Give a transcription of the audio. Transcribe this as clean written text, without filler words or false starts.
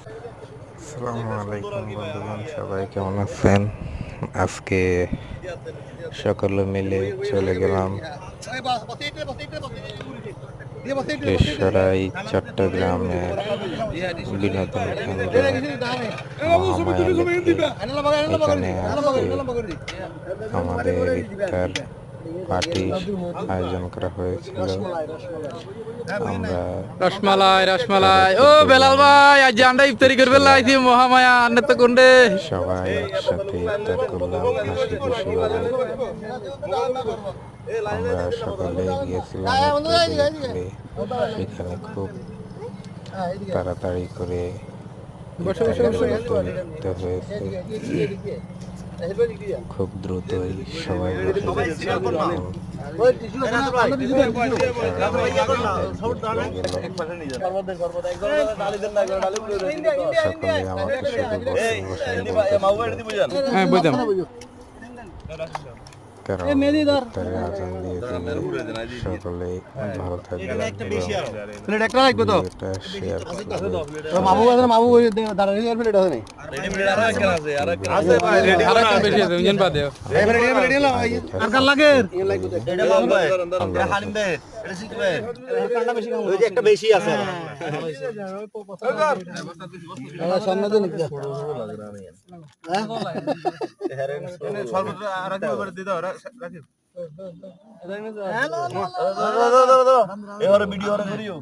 আসসালামু আলাইকুম বন্ধুগণ, সবাই কেমন আছেন? আজকে সকলে মিলে চলে গেলাম রেশরাই চট্টগ্রামের বিনোদন কেন্দ্র মহামায়া লেকে। এখানে আজকে আমাদের ইফতার পার্টির আয়োজন করা হয়েছিল। আমরা রসমালাই রসমালাই ও বেলাল ভাই আজ আমরা ইফতারি করবে লাইছি মহামায়া আন্নে তো কোনডে সবাই একসাথে ইফতার করলাম হাসি খুশি ভাবে। আমরা সকালে গিয়েছিলাম সেখানে খুব তাড়াতাড়ি করে উঠতে হয়েছে। খুব দ্রুতই সবাই সকলে আমাকে কারণ ইফতারের আজান দিয়ে দিলে সকলেই ভালো থাকবে। ভিডিওটা শেয়ার একটা বেশি আছে ভিডিও